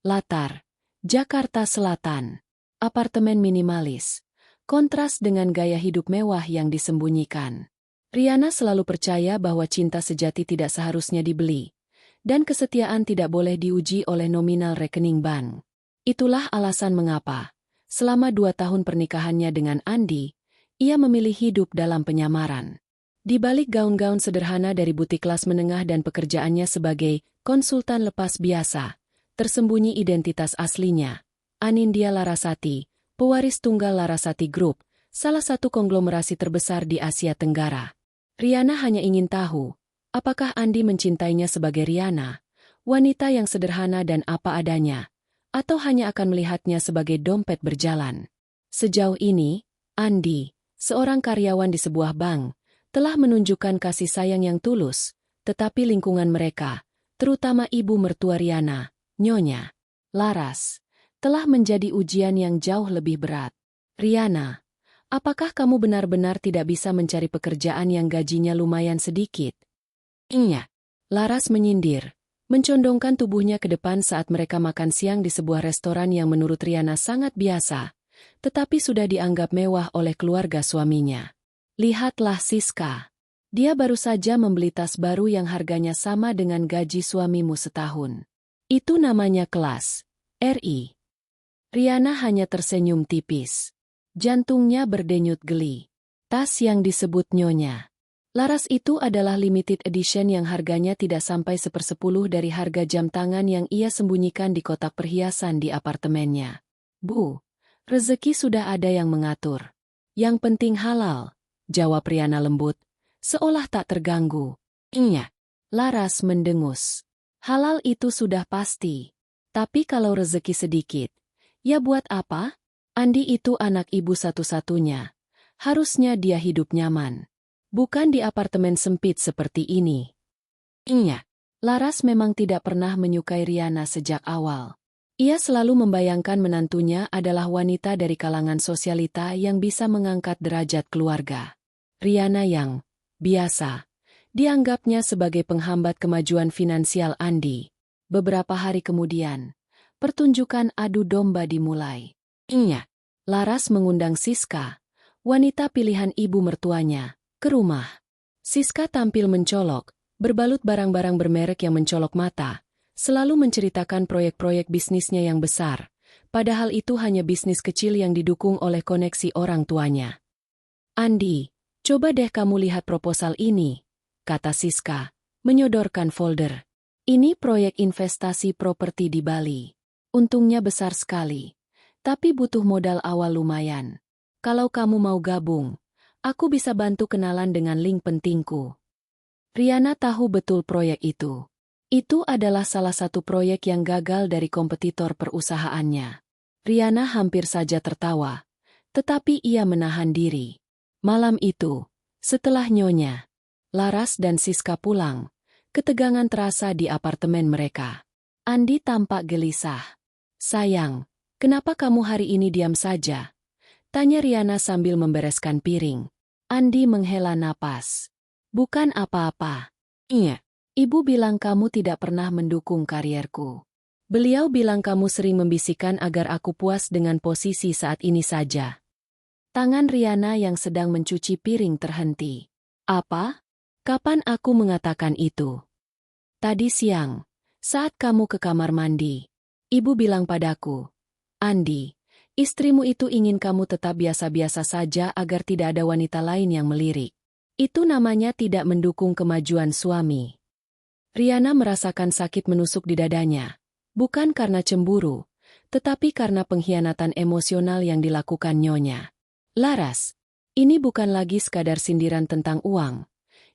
Latar, Jakarta Selatan. Apartemen minimalis. Kontras dengan gaya hidup mewah yang disembunyikan. Riana selalu percaya bahwa cinta sejati tidak seharusnya dibeli, dan kesetiaan tidak boleh diuji oleh nominal rekening bank. Itulah alasan mengapa, selama 2 tahun pernikahannya dengan Andi, ia memilih hidup dalam penyamaran. Di balik gaun-gaun sederhana dari butik kelas menengah dan pekerjaannya sebagai konsultan lepas biasa, tersembunyi identitas aslinya. Anindya Larasati, pewaris tunggal Larasati Group, salah satu konglomerasi terbesar di Asia Tenggara. Riana hanya ingin tahu, apakah Andi mencintainya sebagai Riana, wanita yang sederhana dan apa adanya, atau hanya akan melihatnya sebagai dompet berjalan. Sejauh ini, Andi, seorang karyawan di sebuah bank, telah menunjukkan kasih sayang yang tulus, tetapi lingkungan mereka, terutama ibu mertua Riana, Nyonya Laras, telah menjadi ujian yang jauh lebih berat. Riana, apakah kamu benar-benar tidak bisa mencari pekerjaan yang gajinya lumayan sedikit? Iya. Laras menyindir, mencondongkan tubuhnya ke depan saat mereka makan siang di sebuah restoran yang menurut Riana sangat biasa, tetapi sudah dianggap mewah oleh keluarga suaminya. Lihatlah Siska. Dia baru saja membeli tas baru yang harganya sama dengan gaji suamimu setahun. Itu namanya kelas. RI. Riana hanya tersenyum tipis. Jantungnya berdenyut geli. Tas yang disebut Nyonya Laras itu adalah limited edition yang harganya tidak sampai 1/10 dari harga jam tangan yang ia sembunyikan di kotak perhiasan di apartemennya. Bu, rezeki sudah ada yang mengatur. Yang penting halal, jawab Riana lembut, seolah tak terganggu. Iya. Laras mendengus. Halal itu sudah pasti. Tapi kalau rezeki sedikit, ya buat apa? Andi itu anak ibu satu-satunya. Harusnya dia hidup nyaman. Bukan di apartemen sempit seperti ini. Iya. Laras memang tidak pernah menyukai Riana sejak awal. Ia selalu membayangkan menantunya adalah wanita dari kalangan sosialita yang bisa mengangkat derajat keluarga. Riana yang biasa dianggapnya sebagai penghambat kemajuan finansial Andi. Beberapa hari kemudian, pertunjukan adu domba dimulai. Iya. Laras mengundang Siska, wanita pilihan ibu mertuanya, ke rumah. Siska tampil mencolok, berbalut barang-barang bermerek yang mencolok mata, selalu menceritakan proyek-proyek bisnisnya yang besar, padahal itu hanya bisnis kecil yang didukung oleh koneksi orang tuanya. Andi, coba deh kamu lihat proposal ini, kata Siska, menyodorkan folder. Ini proyek investasi properti di Bali. Untungnya besar sekali, tapi butuh modal awal lumayan. Kalau kamu mau gabung, aku bisa bantu kenalan dengan link pentingku. Riana tahu betul proyek itu. Itu adalah salah satu proyek yang gagal dari kompetitor perusahaannya. Riana hampir saja tertawa, tetapi ia menahan diri. Malam itu, setelah Nyonya Laras dan Siska pulang, ketegangan terasa di apartemen mereka. Andi tampak gelisah. Sayang, kenapa kamu hari ini diam saja? Tanya Riana sambil membereskan piring. Andi menghela napas. Bukan apa-apa. Iya. Ibu bilang kamu tidak pernah mendukung karierku. Beliau bilang kamu sering membisikkan agar aku puas dengan posisi saat ini saja. Tangan Riana yang sedang mencuci piring terhenti. Apa? Kapan aku mengatakan itu? Tadi siang, saat kamu ke kamar mandi. Ibu bilang padaku, Andi, istrimu itu ingin kamu tetap biasa-biasa saja agar tidak ada wanita lain yang melirik. Itu namanya tidak mendukung kemajuan suami. Riana merasakan sakit menusuk di dadanya, bukan karena cemburu, tetapi karena pengkhianatan emosional yang dilakukan Nyonya Laras. Ini bukan lagi sekadar sindiran tentang uang.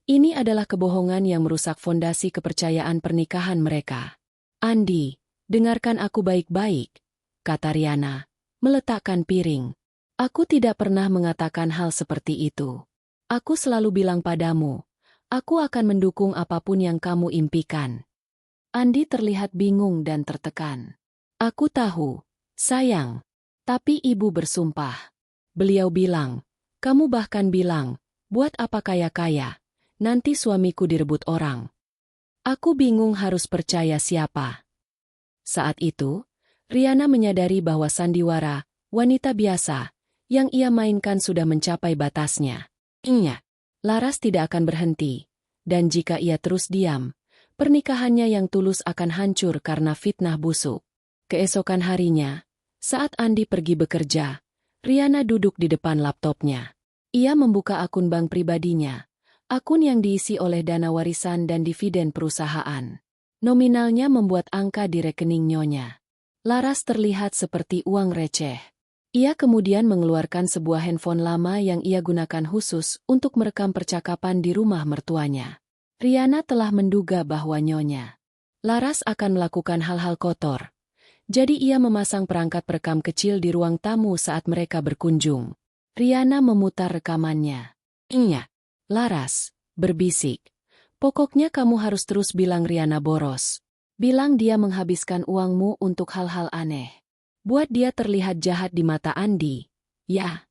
Ini adalah kebohongan yang merusak fondasi kepercayaan pernikahan mereka. Andi, dengarkan aku baik-baik, kata Riana, meletakkan piring. Aku tidak pernah mengatakan hal seperti itu. Aku selalu bilang padamu, aku akan mendukung apapun yang kamu impikan. Andi terlihat bingung dan tertekan. Aku tahu, sayang. Tapi ibu bersumpah. Beliau bilang, kamu bahkan bilang, buat apa kaya-kaya, nanti suamiku direbut orang. Aku bingung harus percaya siapa. Saat itu, Riana menyadari bahwa sandiwara, wanita biasa, yang ia mainkan sudah mencapai batasnya. Laras tidak akan berhenti, dan jika ia terus diam, pernikahannya yang tulus akan hancur karena fitnah busuk. Keesokan harinya, saat Andi pergi bekerja, Riana duduk di depan laptopnya. Ia membuka akun bank pribadinya, akun yang diisi oleh dana warisan dan dividen perusahaan. Nominalnya membuat angka di rekening nyonya Laras terlihat seperti uang receh. Ia kemudian mengeluarkan sebuah handphone lama yang ia gunakan khusus untuk merekam percakapan di rumah mertuanya. Riana telah menduga bahwa nyonya Laras akan melakukan hal-hal kotor. Jadi ia memasang perangkat perekam kecil di ruang tamu saat mereka berkunjung. Riana memutar rekamannya. Laras berbisik. Pokoknya kamu harus terus bilang Riana boros. Bilang dia menghabiskan uangmu untuk hal-hal aneh. Buat dia terlihat jahat di mata Andi. Ya.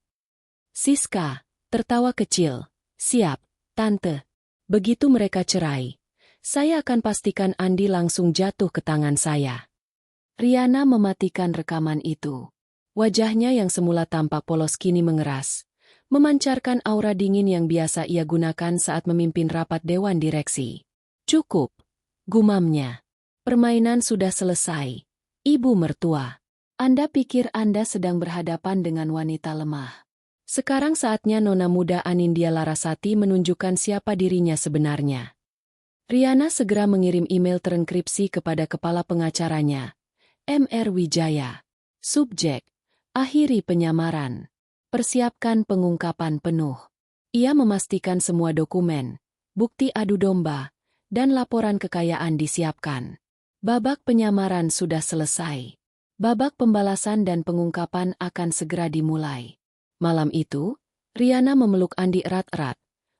Siska tertawa kecil. Siap, Tante. Begitu mereka cerai, saya akan pastikan Andi langsung jatuh ke tangan saya. Riana mematikan rekaman itu. Wajahnya yang semula tampak polos kini mengeras, memancarkan aura dingin yang biasa ia gunakan saat memimpin rapat dewan direksi. Cukup, gumamnya. Permainan sudah selesai. Ibu mertua, Anda pikir Anda sedang berhadapan dengan wanita lemah. Sekarang saatnya nona muda Anindya Larasati menunjukkan siapa dirinya sebenarnya. Riana segera mengirim email terenkripsi kepada kepala pengacaranya, M.R. Wijaya. Subjek, akhiri penyamaran. Persiapkan pengungkapan penuh. Ia memastikan semua dokumen, bukti adu domba, dan laporan kekayaan disiapkan. Babak penyamaran sudah selesai. Babak pembalasan dan pengungkapan akan segera dimulai. Malam itu, Riana memeluk Andi erat-erat,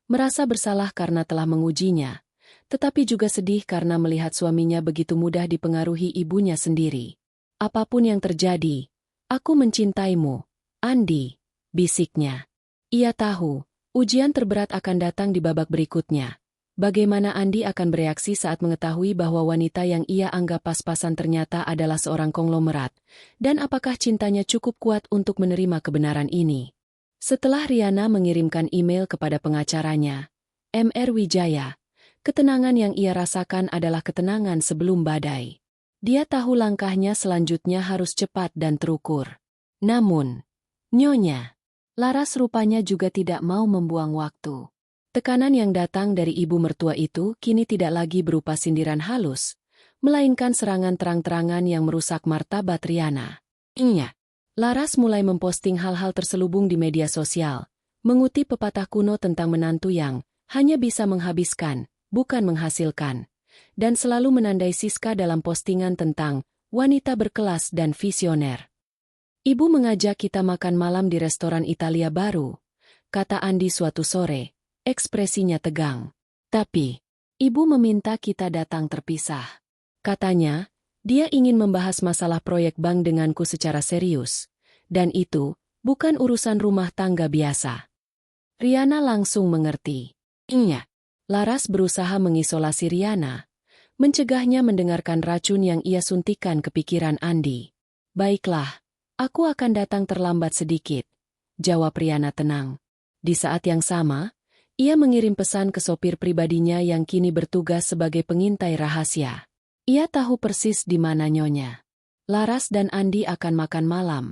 merasa bersalah karena telah mengujinya, tetapi juga sedih karena melihat suaminya begitu mudah dipengaruhi ibunya sendiri. Apapun yang terjadi, aku mencintaimu, Andi, bisiknya. Ia tahu, ujian terberat akan datang di babak berikutnya. Bagaimana Andi akan bereaksi saat mengetahui bahwa wanita yang ia anggap pas-pasan ternyata adalah seorang konglomerat, dan apakah cintanya cukup kuat untuk menerima kebenaran ini? Setelah Riana mengirimkan email kepada pengacaranya, M.R. Wijaya, ketenangan yang ia rasakan adalah ketenangan sebelum badai. Dia tahu langkahnya selanjutnya harus cepat dan terukur. Namun, Nyonya Laras rupanya juga tidak mau membuang waktu. Tekanan yang datang dari ibu mertua itu kini tidak lagi berupa sindiran halus, melainkan serangan terang-terangan yang merusak martabat Riana. Laras mulai memposting hal-hal terselubung di media sosial, mengutip pepatah kuno tentang menantu yang hanya bisa menghabiskan, bukan menghasilkan, dan selalu menandai Siska dalam postingan tentang wanita berkelas dan visioner. Ibu mengajak kita makan malam di restoran Italia baru, kata Andi suatu sore. Ekspresinya tegang. Tapi, ibu meminta kita datang terpisah. Katanya, dia ingin membahas masalah proyek bank denganku secara serius. Dan itu, bukan urusan rumah tangga biasa. Riana langsung mengerti. Laras berusaha mengisolasi Riana, mencegahnya mendengarkan racun yang ia suntikan ke pikiran Andi. Baiklah, aku akan datang terlambat sedikit, jawab Riana tenang. Di saat yang sama, ia mengirim pesan ke sopir pribadinya yang kini bertugas sebagai pengintai rahasia. Ia tahu persis di mana Nyonya Laras dan Andi akan makan malam,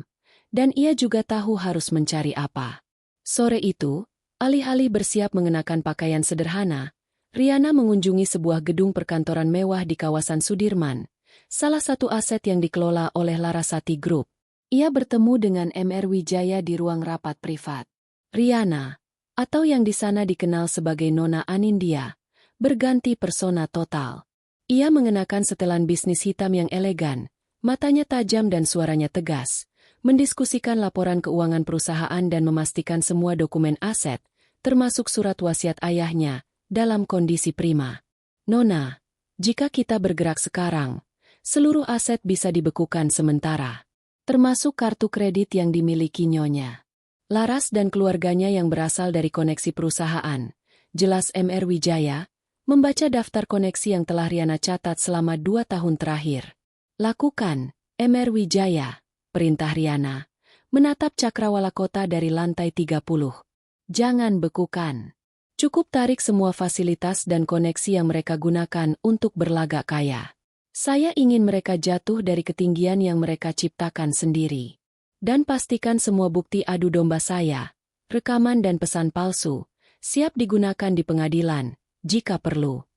dan ia juga tahu harus mencari apa. Sore itu, alih-alih bersiap mengenakan pakaian sederhana, Riana mengunjungi sebuah gedung perkantoran mewah di kawasan Sudirman, salah satu aset yang dikelola oleh Larasati Group. Ia bertemu dengan M.R. Wijaya di ruang rapat privat. Riana, atau yang di sana dikenal sebagai Nona Anindya, berganti persona total. Ia mengenakan setelan bisnis hitam yang elegan, matanya tajam dan suaranya tegas, mendiskusikan laporan keuangan perusahaan dan memastikan semua dokumen aset, termasuk surat wasiat ayahnya, dalam kondisi prima. Nona, jika kita bergerak sekarang, seluruh aset bisa dibekukan sementara, termasuk kartu kredit yang dimiliki Nyonya Laras dan keluarganya yang berasal dari koneksi perusahaan. Jelas M.R. Wijaya, membaca daftar koneksi yang telah Riana catat selama 2 tahun terakhir. Lakukan, Emer Wijaya, perintah Riana, menatap cakrawala kota dari lantai 30. Jangan bekukan. Cukup tarik semua fasilitas dan koneksi yang mereka gunakan untuk berlagak kaya. Saya ingin mereka jatuh dari ketinggian yang mereka ciptakan sendiri. Dan pastikan semua bukti adu domba saya, rekaman dan pesan palsu, siap digunakan di pengadilan, jika perlu.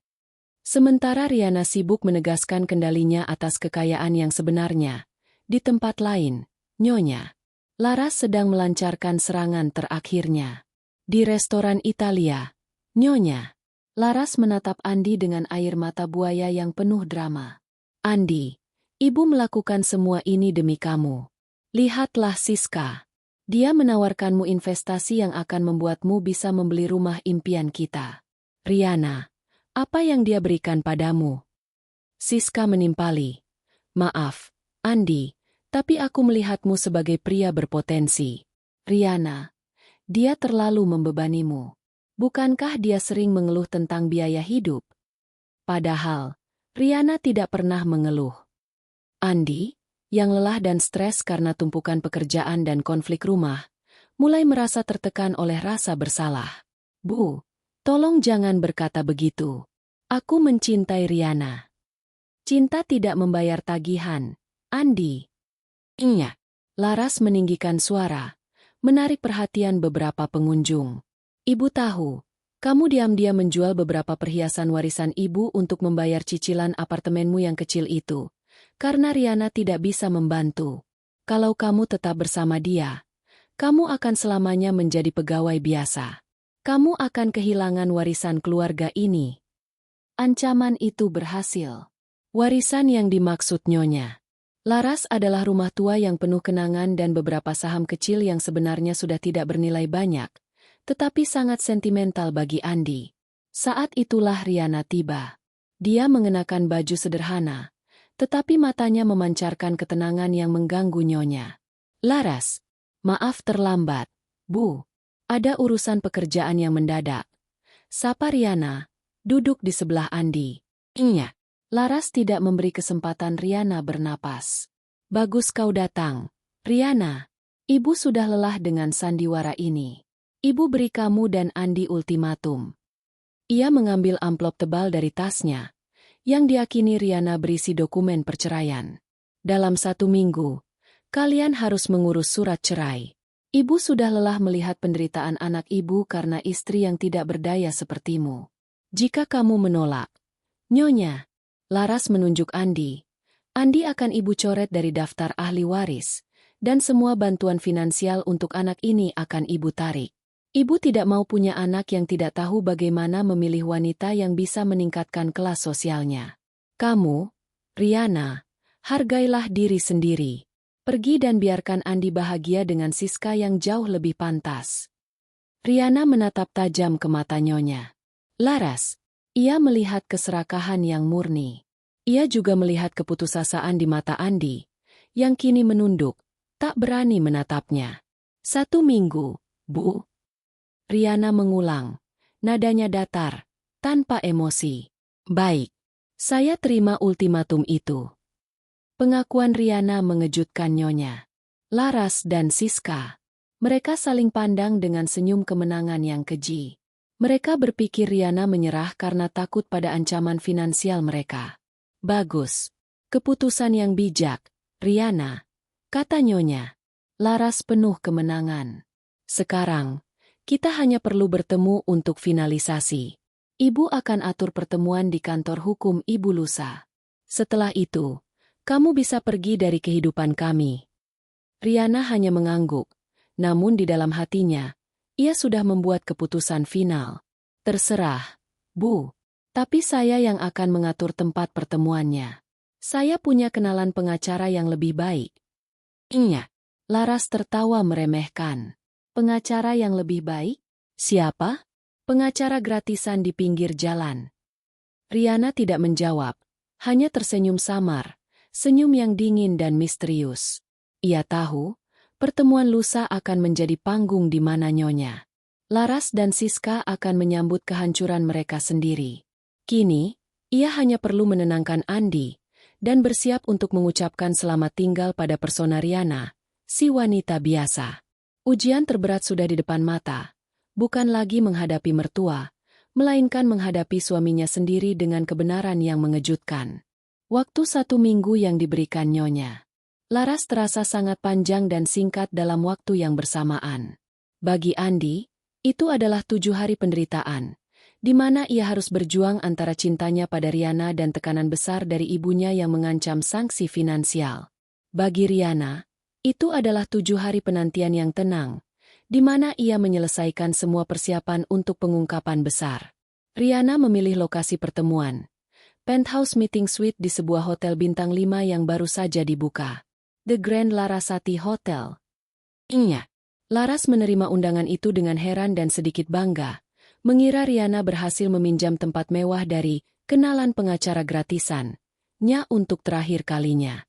Sementara Riana sibuk menegaskan kendalinya atas kekayaan yang sebenarnya. Di tempat lain, Nyonya Laras sedang melancarkan serangan terakhirnya. Di restoran Italia, Nyonya Laras menatap Andi dengan air mata buaya yang penuh drama. Andi, ibu melakukan semua ini demi kamu. Lihatlah Siska. Dia menawarkanmu investasi yang akan membuatmu bisa membeli rumah impian kita. Riana, apa yang dia berikan padamu? Siska menimpali. Maaf, Andi, tapi aku melihatmu sebagai pria berpotensi. Riana, dia terlalu membebanimu. Bukankah dia sering mengeluh tentang biaya hidup? Padahal, Riana tidak pernah mengeluh. Andi, yang lelah dan stres karena tumpukan pekerjaan dan konflik rumah, mulai merasa tertekan oleh rasa bersalah. Bu, tolong jangan berkata begitu. Aku mencintai Riana. Cinta tidak membayar tagihan, Andi. Iya. Laras meninggikan suara, menarik perhatian beberapa pengunjung. Ibu tahu, kamu diam-diam menjual beberapa perhiasan warisan ibu untuk membayar cicilan apartemenmu yang kecil itu. Karena Riana tidak bisa membantu. Kalau kamu tetap bersama dia, kamu akan selamanya menjadi pegawai biasa. Kamu akan kehilangan warisan keluarga ini. Ancaman itu berhasil. Warisan yang dimaksud Nyonya Laras adalah rumah tua yang penuh kenangan dan beberapa saham kecil yang sebenarnya sudah tidak bernilai banyak, tetapi sangat sentimental bagi Andi. Saat itulah Riana tiba. Dia mengenakan baju sederhana, tetapi matanya memancarkan ketenangan yang mengganggu Nyonya. Laras, maaf terlambat. Bu, ada urusan pekerjaan yang mendadak. Sapa Riana, duduk di sebelah Andi. Iya. Laras tidak memberi kesempatan Riana bernapas. Bagus kau datang. Riana, ibu sudah lelah dengan sandiwara ini. Ibu beri kamu dan Andi ultimatum. Ia mengambil amplop tebal dari tasnya, yang diakini Riana berisi dokumen perceraian. Dalam 1 minggu, kalian harus mengurus surat cerai. Ibu sudah lelah melihat penderitaan anak ibu karena istri yang tidak berdaya sepertimu. Jika kamu menolak, Nyonya Laras menunjuk Andi. Andi akan ibu coret dari daftar ahli waris, dan semua bantuan finansial untuk anak ini akan ibu tarik. Ibu tidak mau punya anak yang tidak tahu bagaimana memilih wanita yang bisa meningkatkan kelas sosialnya. Kamu, Riana, hargailah diri sendiri. Pergi dan biarkan Andi bahagia dengan Siska yang jauh lebih pantas. Riana menatap tajam ke mata Nyonya Laras. Ia melihat keserakahan yang murni. Ia juga melihat keputusasaan di mata Andi, yang kini menunduk, tak berani menatapnya. 1 minggu, Bu. Riana mengulang, nadanya datar, tanpa emosi. Baik, saya terima ultimatum itu. Pengakuan Riana mengejutkan Nyonya Laras dan Siska. Mereka saling pandang dengan senyum kemenangan yang keji. Mereka berpikir Riana menyerah karena takut pada ancaman finansial mereka. Bagus. Keputusan yang bijak, Riana, kata Nyonya Laras penuh kemenangan. Sekarang, kita hanya perlu bertemu untuk finalisasi. Ibu akan atur pertemuan di kantor hukum Ibu lusa. Setelah itu, kamu bisa pergi dari kehidupan kami. Riana hanya mengangguk, namun di dalam hatinya, ia sudah membuat keputusan final. Terserah, Bu. Tapi saya yang akan mengatur tempat pertemuannya. Saya punya kenalan pengacara yang lebih baik. Iya. Laras tertawa meremehkan. Pengacara yang lebih baik? Siapa? Pengacara gratisan di pinggir jalan. Riana tidak menjawab, hanya tersenyum samar, senyum yang dingin dan misterius. Ia tahu, pertemuan lusa akan menjadi panggung di mana Nyonya Laras dan Siska akan menyambut kehancuran mereka sendiri. Kini, ia hanya perlu menenangkan Andi, dan bersiap untuk mengucapkan selamat tinggal pada persona Riana, si wanita biasa. Ujian terberat sudah di depan mata, bukan lagi menghadapi mertua, melainkan menghadapi suaminya sendiri dengan kebenaran yang mengejutkan. Waktu 1 minggu yang diberikan Nyonya Laras terasa sangat panjang dan singkat dalam waktu yang bersamaan. Bagi Andi, itu adalah 7 hari penderitaan, di mana ia harus berjuang antara cintanya pada Riana dan tekanan besar dari ibunya yang mengancam sanksi finansial. Bagi Riana, itu adalah 7 hari penantian yang tenang, di mana ia menyelesaikan semua persiapan untuk pengungkapan besar. Riana memilih lokasi pertemuan, penthouse meeting suite di sebuah hotel bintang 5 yang baru saja dibuka, The Grand Larasati Hotel. Laras menerima undangan itu dengan heran dan sedikit bangga, mengira Riana berhasil meminjam tempat mewah dari kenalan pengacara gratisan-nya untuk terakhir kalinya.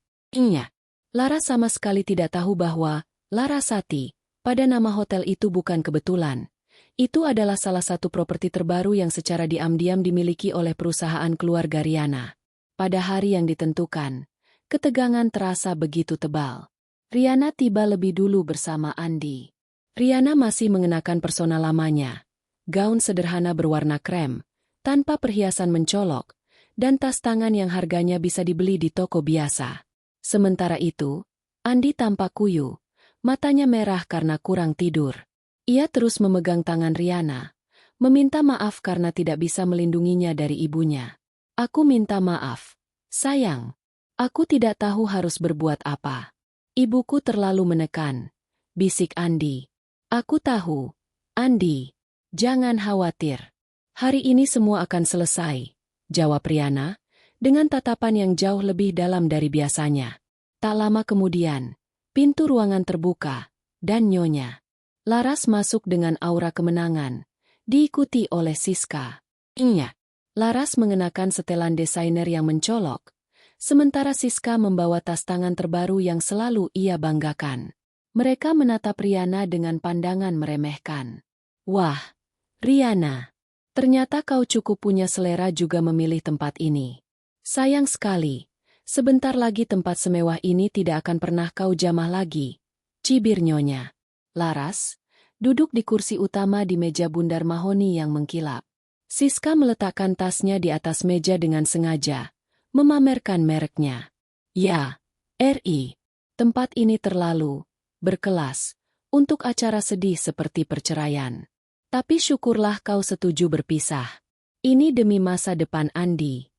Laras sama sekali tidak tahu bahwa Larasati, pada nama hotel itu bukan kebetulan. Itu adalah salah satu properti terbaru yang secara diam-diam dimiliki oleh perusahaan keluarga Riana. Pada hari yang ditentukan, ketegangan terasa begitu tebal. Riana tiba lebih dulu bersama Andi. Riana masih mengenakan persona lamanya. Gaun sederhana berwarna krem, tanpa perhiasan mencolok, dan tas tangan yang harganya bisa dibeli di toko biasa. Sementara itu, Andi tampak kuyu, matanya merah karena kurang tidur. Ia terus memegang tangan Riana, meminta maaf karena tidak bisa melindunginya dari ibunya. "Aku minta maaf, sayang. Aku tidak tahu harus berbuat apa. Ibuku terlalu menekan," bisik Andi. "Aku tahu, Andi. Jangan khawatir. Hari ini semua akan selesai," jawab Riana, dengan tatapan yang jauh lebih dalam dari biasanya. Tak lama kemudian, pintu ruangan terbuka, dan Nyonya Laras masuk dengan aura kemenangan, diikuti oleh Siska. Laras mengenakan setelan desainer yang mencolok, sementara Siska membawa tas tangan terbaru yang selalu ia banggakan. Mereka menatap Riana dengan pandangan meremehkan. "Wah, Riana, ternyata kau cukup punya selera juga memilih tempat ini. Sayang sekali, sebentar lagi tempat semewah ini tidak akan pernah kau jamah lagi," cibir Nyonya Laras, duduk di kursi utama di meja bundar mahoni yang mengkilap. Siska meletakkan tasnya di atas meja dengan sengaja, memamerkan mereknya. "Ya, RI, tempat ini terlalu berkelas untuk acara sedih seperti perceraian. Tapi syukurlah kau setuju berpisah. Ini demi masa depan Andi."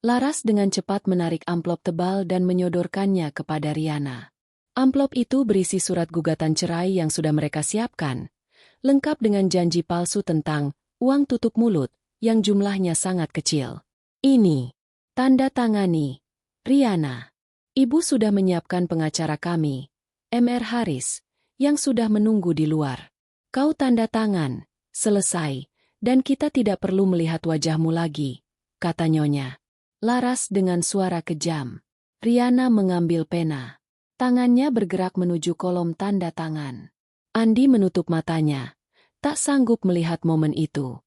Laras dengan cepat menarik amplop tebal dan menyodorkannya kepada Riana. Amplop itu berisi surat gugatan cerai yang sudah mereka siapkan, lengkap dengan janji palsu tentang uang tutup mulut yang jumlahnya sangat kecil. "Ini, tanda tangani, Riana. Ibu sudah menyiapkan pengacara kami, Mr. Haris, yang sudah menunggu di luar. Kau tanda tangan, selesai, dan kita tidak perlu melihat wajahmu lagi," kata Nyonya Laras dengan suara kejam. Riana mengambil pena. Tangannya bergerak menuju kolom tanda tangan. Andi menutup matanya, tak sanggup melihat momen itu.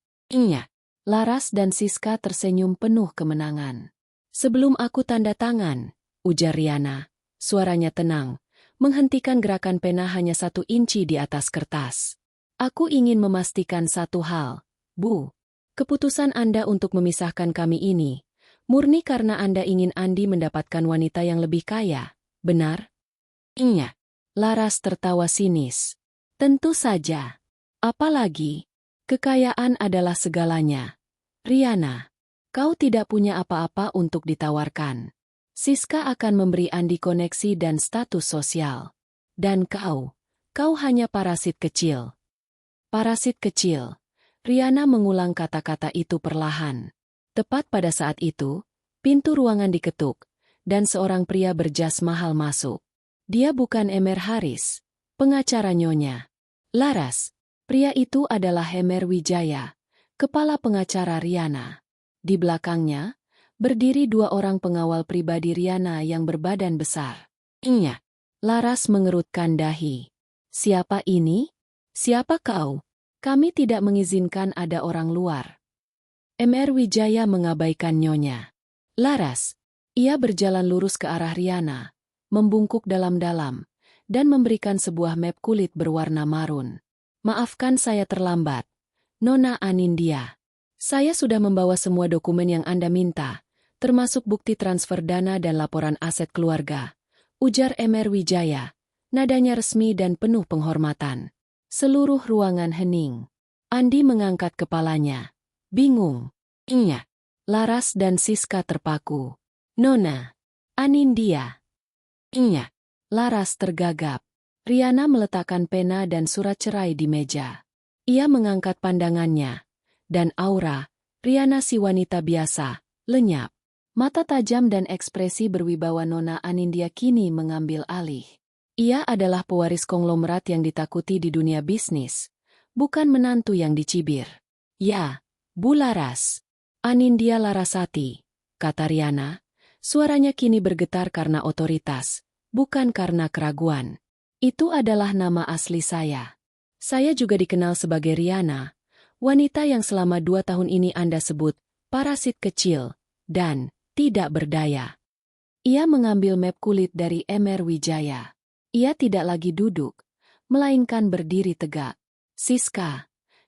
Laras dan Siska tersenyum penuh kemenangan. "Sebelum aku tanda tangan," ujar Riana, suaranya tenang, menghentikan gerakan pena hanya 1 inci di atas kertas. "Aku ingin memastikan satu hal, Bu. Keputusan Anda untuk memisahkan kami ini murni karena Anda ingin Andi mendapatkan wanita yang lebih kaya, benar?" Laras tertawa sinis. "Tentu saja. Apalagi, kekayaan adalah segalanya. Riana, kau tidak punya apa-apa untuk ditawarkan. Siska akan memberi Andi koneksi dan status sosial. Dan kau hanya parasit kecil." "Parasit kecil." Riana mengulang kata-kata itu perlahan. Tepat pada saat itu, pintu ruangan diketuk, dan seorang pria berjas mahal masuk. Dia bukan Mr. Haris, pengacara Nyonya Laras. Pria itu adalah Hemer Wijaya, kepala pengacara Riana. Di belakangnya, berdiri 2 orang pengawal pribadi Riana yang berbadan besar. Laras mengerutkan dahi. "Siapa ini? Siapa kau? Kami tidak mengizinkan ada orang luar." Mr. Wijaya mengabaikan Nyonya Laras. Ia berjalan lurus ke arah Riana, membungkuk dalam-dalam, dan memberikan sebuah map kulit berwarna marun. Maafkan saya terlambat, Nona Anindya. Saya sudah membawa semua dokumen yang Anda minta, termasuk bukti transfer dana dan laporan aset keluarga, ujar Emer Wijaya, nadanya resmi dan penuh penghormatan. Seluruh ruangan hening. Andi mengangkat kepalanya. Bingung. Iya. Laras dan Siska terpaku. Nona Anindya. Iya. Laras tergagap. Riana meletakkan pena dan surat cerai di meja. Ia mengangkat pandangannya. Dan aura, Riana si wanita biasa, lenyap. Mata tajam dan ekspresi berwibawa Nona Anindya kini mengambil alih. Ia adalah pewaris konglomerat yang ditakuti di dunia bisnis, bukan menantu yang dicibir. Ya, Bu Laras. Anindya Larasati, kata Riana. Suaranya kini bergetar karena otoritas, bukan karena keraguan. Itu adalah nama asli saya. Saya juga dikenal sebagai Riana, wanita yang selama 2 tahun ini Anda sebut parasit kecil dan tidak berdaya. Ia mengambil map kulit dari Emer Wijaya. Ia tidak lagi duduk, melainkan berdiri tegak. Siska,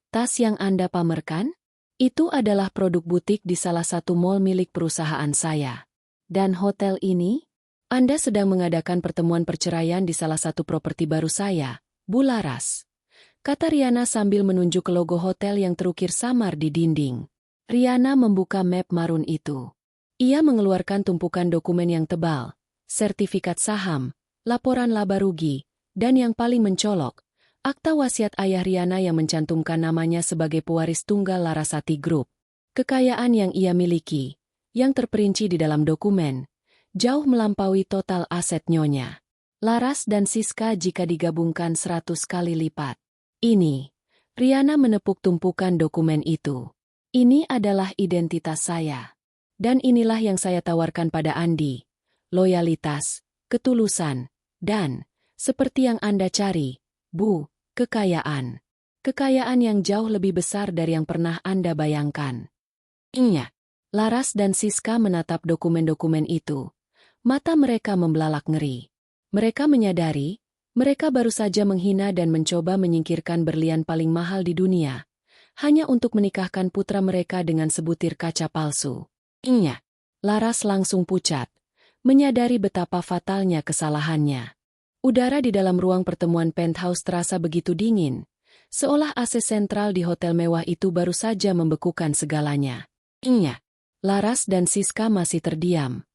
tas yang Anda pamerkan? Itu adalah produk butik di salah satu mall milik perusahaan saya. Dan hotel ini? Anda sedang mengadakan pertemuan perceraian di salah satu properti baru saya, Bu Laras. Kata Riana sambil menunjuk ke logo hotel yang terukir samar di dinding. Riana membuka map marun itu. Ia mengeluarkan tumpukan dokumen yang tebal, sertifikat saham, laporan laba rugi, dan yang paling mencolok, akta wasiat ayah Riana yang mencantumkan namanya sebagai pewaris tunggal Larasati Group. Kekayaan yang ia miliki, yang terperinci di dalam dokumen, jauh melampaui total aset nyonya Laras dan Siska jika digabungkan 100 kali lipat. Ini, Riana menepuk tumpukan dokumen itu. Ini adalah identitas saya. Dan inilah yang saya tawarkan pada Andi. Loyalitas, ketulusan, dan, seperti yang Anda cari, Bu, kekayaan. Kekayaan yang jauh lebih besar dari yang pernah Anda bayangkan. Iya. Laras dan Siska menatap dokumen-dokumen itu. Mata mereka membelalak ngeri. Mereka menyadari, mereka baru saja menghina dan mencoba menyingkirkan berlian paling mahal di dunia, hanya untuk menikahkan putra mereka dengan sebutir kaca palsu. Iya. Laras langsung pucat, menyadari betapa fatalnya kesalahannya. Udara di dalam ruang pertemuan penthouse terasa begitu dingin, seolah AC sentral di hotel mewah itu baru saja membekukan segalanya. Iya. Laras dan Siska masih terdiam.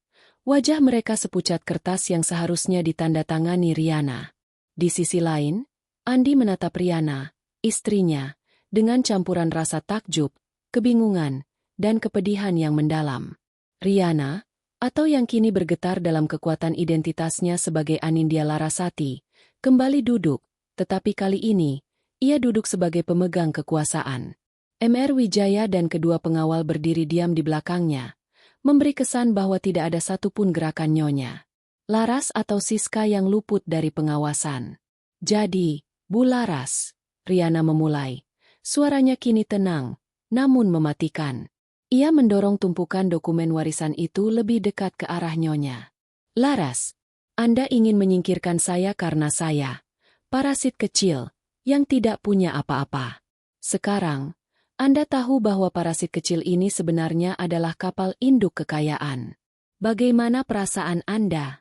Wajah mereka sepucat kertas yang seharusnya ditandatangani Riana. Di sisi lain, Andi menatap Riana, istrinya, dengan campuran rasa takjub, kebingungan, dan kepedihan yang mendalam. Riana, atau yang kini bergetar dalam kekuatan identitasnya sebagai Anindya Larasati, kembali duduk, tetapi kali ini, ia duduk sebagai pemegang kekuasaan. Emer Wijaya dan kedua pengawal berdiri diam di belakangnya, memberi kesan bahwa tidak ada satupun gerakan nyonya Laras atau Siska yang luput dari pengawasan. Jadi, Bu Laras, Riana memulai. Suaranya kini tenang, namun mematikan. Ia mendorong tumpukan dokumen warisan itu lebih dekat ke arah nyonya. Laras, Anda ingin menyingkirkan saya karena saya, parasit kecil, yang tidak punya apa-apa. Sekarang, Anda tahu bahwa parasit kecil ini sebenarnya adalah kapal induk kekayaan. Bagaimana perasaan Anda?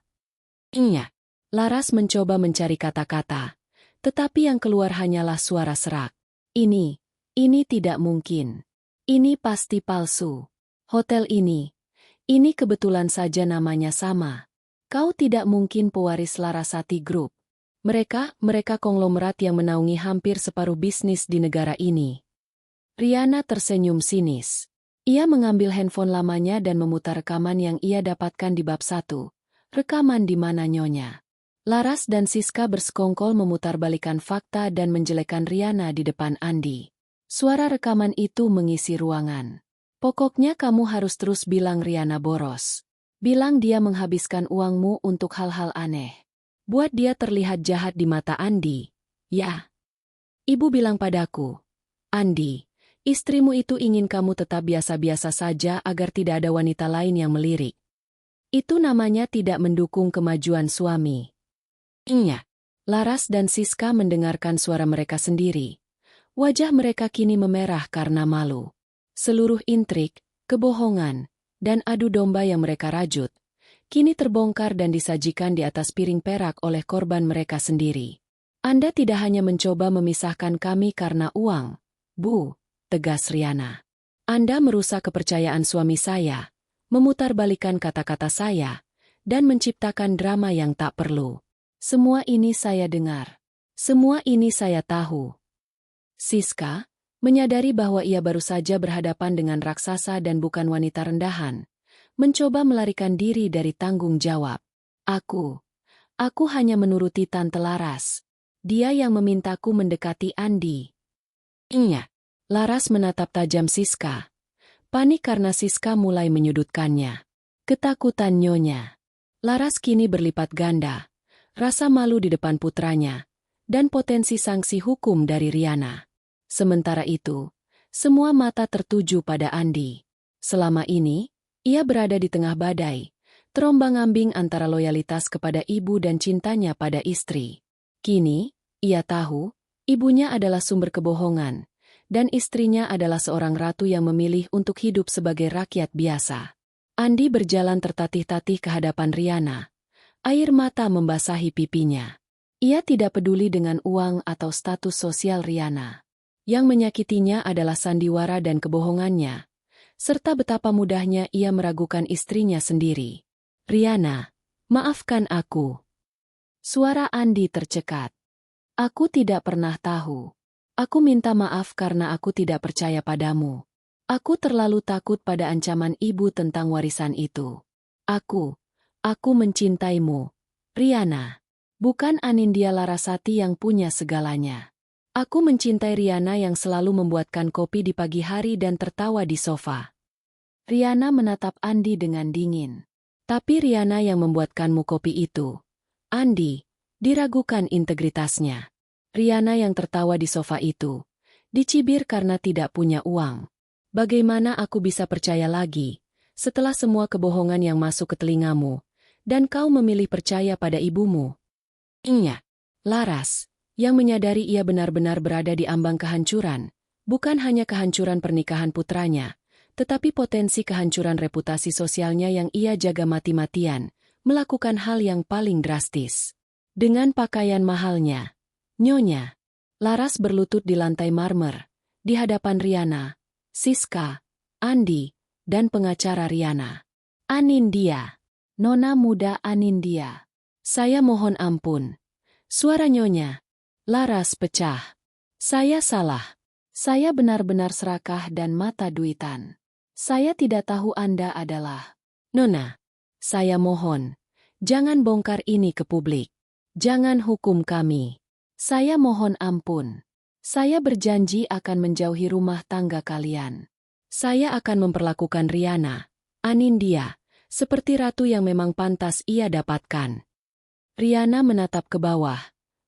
Iya. Laras mencoba mencari kata-kata, tetapi yang keluar hanyalah suara serak. Ini tidak mungkin. Ini pasti palsu. Hotel ini kebetulan saja namanya sama. Kau tidak mungkin pewaris Larasati Group. Mereka konglomerat yang menaungi hampir separuh bisnis di negara ini. Riana tersenyum sinis. Ia mengambil handphone lamanya dan memutar rekaman yang ia dapatkan di bab 1. Rekaman di mana nyonya Laras dan Siska bersekongkol memutarbalikkan fakta dan menjelekkan Riana di depan Andi. Suara rekaman itu mengisi ruangan. Pokoknya kamu harus terus bilang Riana boros. Bilang dia menghabiskan uangmu untuk hal-hal aneh. Buat dia terlihat jahat di mata Andi. Ya. Ibu bilang padaku, Andi, istrimu itu ingin kamu tetap biasa-biasa saja agar tidak ada wanita lain yang melirik. Itu namanya tidak mendukung kemajuan suami. Iya. Laras dan Siska mendengarkan suara mereka sendiri. Wajah mereka kini memerah karena malu. Seluruh intrik, kebohongan, dan adu domba yang mereka rajut, kini terbongkar dan disajikan di atas piring perak oleh korban mereka sendiri. Anda tidak hanya mencoba memisahkan kami karena uang, Bu, tegas Riana. Anda merusak kepercayaan suami saya, memutarbalikkan kata-kata saya, dan menciptakan drama yang tak perlu. Semua ini saya dengar. Semua ini saya tahu. Siska, menyadari bahwa ia baru saja berhadapan dengan raksasa dan bukan wanita rendahan, mencoba melarikan diri dari tanggung jawab. Aku hanya menuruti Tante Laras. Dia yang memintaku mendekati Andi. Iya. Laras menatap tajam Siska. Panik karena Siska mulai menyudutkannya. Ketakutan nyonya. Laras kini berlipat ganda. Rasa malu di depan putranya, dan potensi sanksi hukum dari Riana. Sementara itu, semua mata tertuju pada Andi. Selama ini, ia berada di tengah badai, terombang-ambing antara loyalitas kepada ibu dan cintanya pada istri. Kini, ia tahu, ibunya adalah sumber kebohongan, dan istrinya adalah seorang ratu yang memilih untuk hidup sebagai rakyat biasa. Andi berjalan tertatih-tatih ke hadapan Riana. Air mata membasahi pipinya. Ia tidak peduli dengan uang atau status sosial Riana. Yang menyakitinya adalah sandiwara dan kebohongannya, serta betapa mudahnya ia meragukan istrinya sendiri. Riana, maafkan aku. Suara Andi tercekat. Aku tidak pernah tahu. Aku minta maaf karena aku tidak percaya padamu. Aku terlalu takut pada ancaman ibu tentang warisan itu. Aku mencintaimu, Riana. Bukan Anindya Larasati yang punya segalanya. Aku mencintai Riana yang selalu membuatkan kopi di pagi hari dan tertawa di sofa. Riana menatap Andi dengan dingin. Tapi Riana yang membuatkanmu kopi itu. Andi, diragukan integritasnya. Riana yang tertawa di sofa itu. Dicibir karena tidak punya uang. Bagaimana aku bisa percaya lagi, setelah semua kebohongan yang masuk ke telingamu, dan kau memilih percaya pada ibumu? Iya, Laras, yang menyadari ia benar-benar berada di ambang kehancuran, bukan hanya kehancuran pernikahan putranya, tetapi potensi kehancuran reputasi sosialnya yang ia jaga mati-matian, melakukan hal yang paling drastis. Dengan pakaian mahalnya, Nyonya, Laras berlutut di lantai marmer, di hadapan Riana, Siska, Andi, dan pengacara Riana. Anindya. Nona muda Anindya. Saya mohon ampun. Suara Nyonya Laras pecah. Saya salah. Saya benar-benar serakah dan mata duitan. Saya tidak tahu Anda adalah... Nona, saya mohon, jangan bongkar ini ke publik. Jangan hukum kami. Saya mohon ampun. Saya berjanji akan menjauhi rumah tangga kalian. Saya akan memperlakukan Riana, Anindya, seperti ratu yang memang pantas ia dapatkan. Riana menatap ke bawah,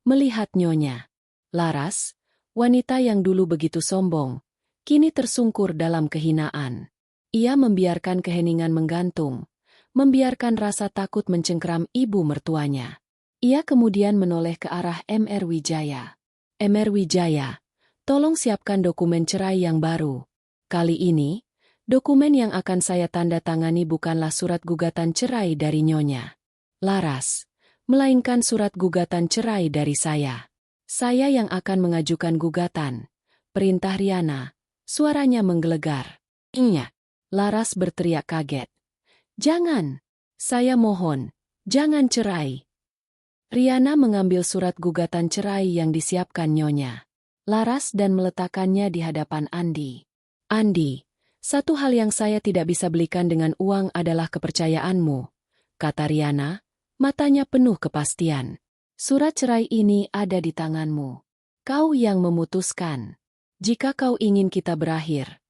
melihat Nyonya Laras, wanita yang dulu begitu sombong, kini tersungkur dalam kehinaan. Ia membiarkan keheningan menggantung, membiarkan rasa takut mencengkeram ibu mertuanya. Ia kemudian menoleh ke arah Mr. Wijaya. Mr. Wijaya, tolong siapkan dokumen cerai yang baru. Kali ini, dokumen yang akan saya tanda tangani bukanlah surat gugatan cerai dari Nyonya Laras, melainkan surat gugatan cerai dari saya. Saya yang akan mengajukan gugatan. Perintah Riana, suaranya menggelegar. Iya, Laras berteriak kaget. Jangan, saya mohon, jangan cerai. Riana mengambil surat gugatan cerai yang disiapkan Nyonya Laras dan meletakkannya di hadapan Andi. Andi, satu hal yang saya tidak bisa belikan dengan uang adalah kepercayaanmu, kata Riana, matanya penuh kepastian. Surat cerai ini ada di tanganmu. Kau yang memutuskan. Jika kau ingin kita berakhir,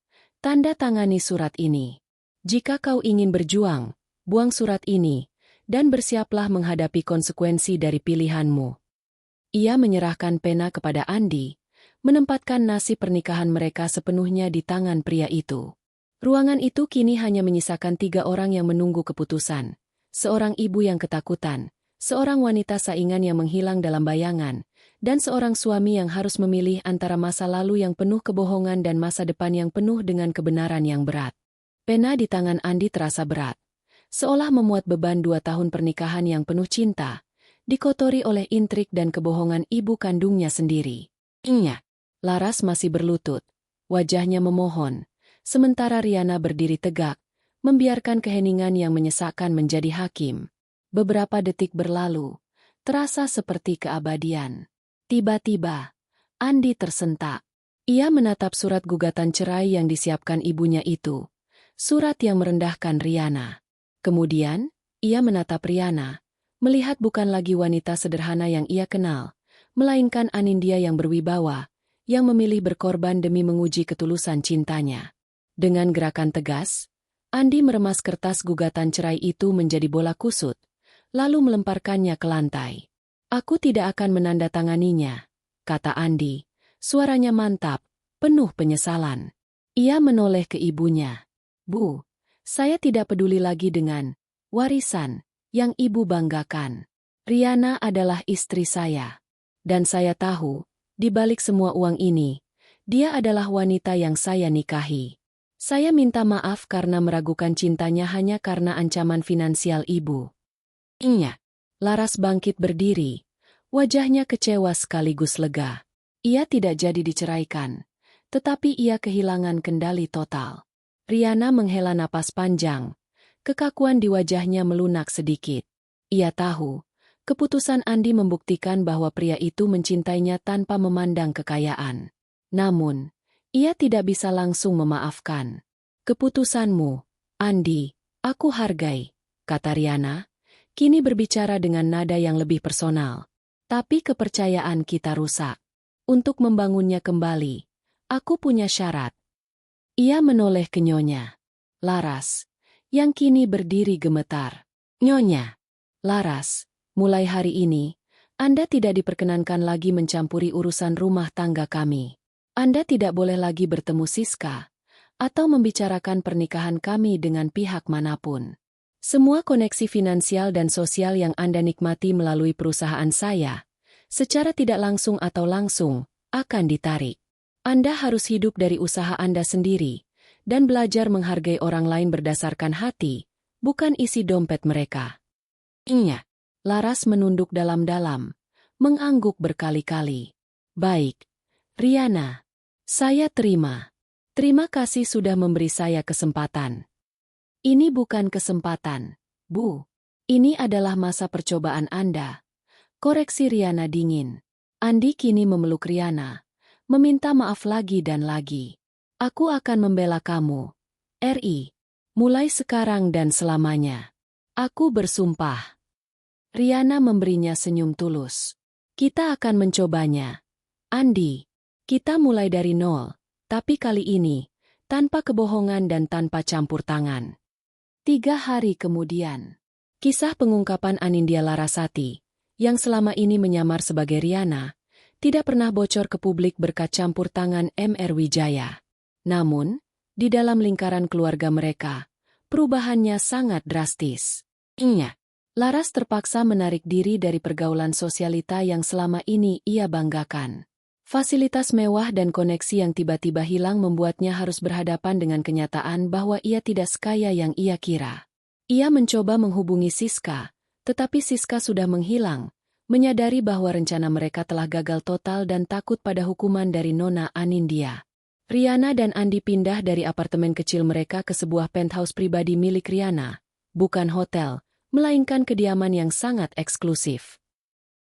tanda tangani surat ini. Jika kau ingin berjuang, buang surat ini, dan bersiaplah menghadapi konsekuensi dari pilihanmu. Ia menyerahkan pena kepada Andi, menempatkan nasib pernikahan mereka sepenuhnya di tangan pria itu. Ruangan itu kini hanya menyisakan 3 orang yang menunggu keputusan. seorang ibu yang ketakutan, seorang wanita saingan yang menghilang dalam bayangan, dan seorang suami yang harus memilih antara masa lalu yang penuh kebohongan dan masa depan yang penuh dengan kebenaran yang berat. Pena di tangan Andi terasa berat, seolah memuat beban 2 tahun pernikahan yang penuh cinta, dikotori oleh intrik dan kebohongan ibu kandungnya sendiri. Laras masih berlutut, wajahnya memohon, sementara Riana berdiri tegak, membiarkan keheningan yang menyesakkan menjadi hakim. Beberapa detik berlalu, terasa seperti keabadian. Tiba-tiba, Andi tersentak. Ia menatap surat gugatan cerai yang disiapkan ibunya itu, surat yang merendahkan Riana. Kemudian, ia menatap Riana, melihat bukan lagi wanita sederhana yang ia kenal, melainkan Anindya yang berwibawa, yang memilih berkorban demi menguji ketulusan cintanya. Dengan gerakan tegas, Andi meremas kertas gugatan cerai itu menjadi bola kusut, lalu melemparkannya ke lantai. "Aku tidak akan menandatanganinya," kata Andi, suaranya mantap, penuh penyesalan. Ia menoleh ke ibunya. "Bu, saya tidak peduli lagi dengan warisan yang ibu banggakan. Riana adalah istri saya. Dan saya tahu, di balik semua uang ini, dia adalah wanita yang saya nikahi. Saya minta maaf karena meragukan cintanya hanya karena ancaman finansial ibu." Laras bangkit berdiri, wajahnya kecewa sekaligus lega. Ia tidak jadi diceraikan, tetapi ia kehilangan kendali total. Riana menghela napas panjang, kekakuan di wajahnya melunak sedikit. Ia tahu, keputusan Andi membuktikan bahwa pria itu mencintainya tanpa memandang kekayaan. Namun, ia tidak bisa langsung memaafkan. "Keputusanmu, Andi, aku hargai," kata Riana, kini berbicara dengan nada yang lebih personal. "Tapi kepercayaan kita rusak. Untuk membangunnya kembali, aku punya syarat." Ia menoleh ke Nyonya Laras, yang kini berdiri gemetar. "Nyonya Laras, mulai hari ini, Anda tidak diperkenankan lagi mencampuri urusan rumah tangga kami. Anda tidak boleh lagi bertemu Siska, atau membicarakan pernikahan kami dengan pihak manapun. Semua koneksi finansial dan sosial yang Anda nikmati melalui perusahaan saya, secara tidak langsung atau langsung, akan ditarik. Anda harus hidup dari usaha Anda sendiri, dan belajar menghargai orang lain berdasarkan hati, bukan isi dompet mereka." Laras menunduk dalam-dalam, mengangguk berkali-kali. "Baik, Riana. Saya terima. Terima kasih sudah memberi saya kesempatan." "Ini bukan kesempatan, Bu. Ini adalah masa percobaan Anda," koreksi Riana dingin. Andi kini memeluk Riana, meminta maaf lagi dan lagi. "Aku akan membela kamu, Ri. Mulai sekarang dan selamanya. Aku bersumpah." Riana memberinya senyum tulus. "Kita akan mencobanya, Andi. Kita mulai dari nol, tapi kali ini, tanpa kebohongan dan tanpa campur tangan." 3 hari kemudian, kisah pengungkapan Anindya Larasati, yang selama ini menyamar sebagai Riana, tidak pernah bocor ke publik berkat campur tangan Mr. Wijaya. Namun, di dalam lingkaran keluarga mereka, perubahannya sangat drastis. Laras terpaksa menarik diri dari pergaulan sosialita yang selama ini ia banggakan. Fasilitas mewah dan koneksi yang tiba-tiba hilang membuatnya harus berhadapan dengan kenyataan bahwa ia tidak sekaya yang ia kira. Ia mencoba menghubungi Siska, tetapi Siska sudah menghilang, menyadari bahwa rencana mereka telah gagal total dan takut pada hukuman dari Nona Anindya. Riana dan Andi pindah dari apartemen kecil mereka ke sebuah penthouse pribadi milik Riana, bukan hotel, melainkan kediaman yang sangat eksklusif.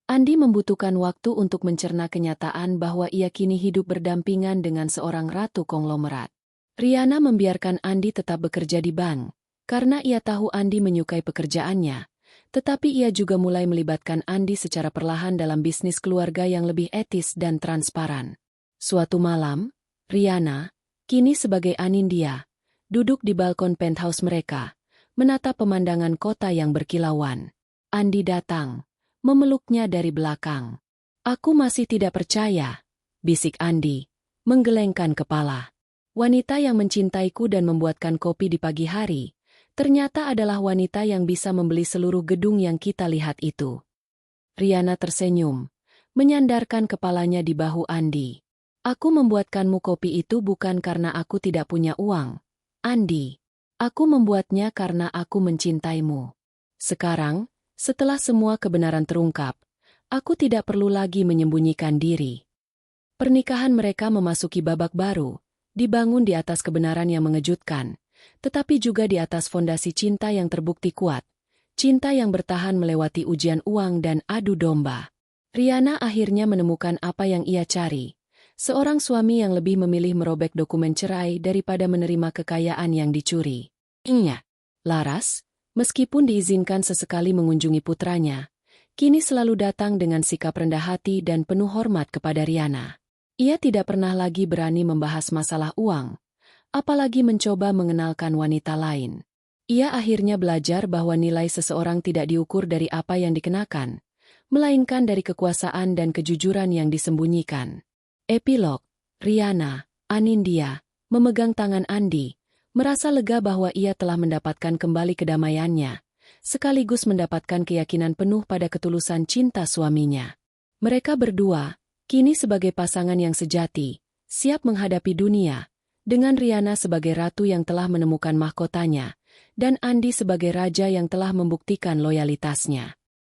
Andi membutuhkan waktu untuk mencerna kenyataan bahwa ia kini hidup berdampingan dengan seorang ratu konglomerat. Riana membiarkan Andi tetap bekerja di bank, karena ia tahu Andi menyukai pekerjaannya, tetapi ia juga mulai melibatkan Andi secara perlahan dalam bisnis keluarga yang lebih etis dan transparan. Suatu malam, Riana, kini sebagai Anindya, duduk di balkon penthouse mereka, menatap pemandangan kota yang berkilauan. Andi datang, memeluknya dari belakang. "Aku masih tidak percaya," bisik Andi, menggelengkan kepala. "Wanita yang mencintaiku dan membuatkan kopi di pagi hari, Ternyata adalah wanita yang bisa membeli seluruh gedung yang kita lihat itu. Riana tersenyum, menyandarkan kepalanya di bahu Andi. Aku membuatkanmu kopi itu bukan karena aku tidak punya uang, Andi. Aku membuatnya karena aku mencintaimu. Sekarang, setelah semua kebenaran terungkap, aku tidak perlu lagi menyembunyikan diri. Pernikahan mereka memasuki babak baru, dibangun di atas kebenaran yang mengejutkan, tetapi juga di atas fondasi cinta yang terbukti kuat, cinta yang bertahan melewati ujian uang dan adu domba. Riana akhirnya menemukan apa yang ia cari, seorang suami yang lebih memilih merobek dokumen cerai daripada menerima kekayaan yang dicuri. Iya, Laras, meskipun diizinkan sesekali mengunjungi putranya, kini selalu datang dengan sikap rendah hati dan penuh hormat kepada Riana. Ia tidak pernah lagi berani membahas masalah uang, apalagi mencoba mengenalkan wanita lain. Ia akhirnya belajar bahwa nilai seseorang tidak diukur dari apa yang dikenakan, melainkan dari kekuasaan dan kejujuran yang disembunyikan. Epilog, Riana, Anindya, memegang tangan Andi, merasa lega bahwa ia telah mendapatkan kembali kedamaiannya, sekaligus mendapatkan keyakinan penuh pada ketulusan cinta suaminya. Mereka berdua, kini sebagai pasangan yang sejati, siap menghadapi dunia, dengan Riana sebagai ratu yang telah menemukan mahkotanya, dan Andi sebagai raja yang telah membuktikan loyalitasnya.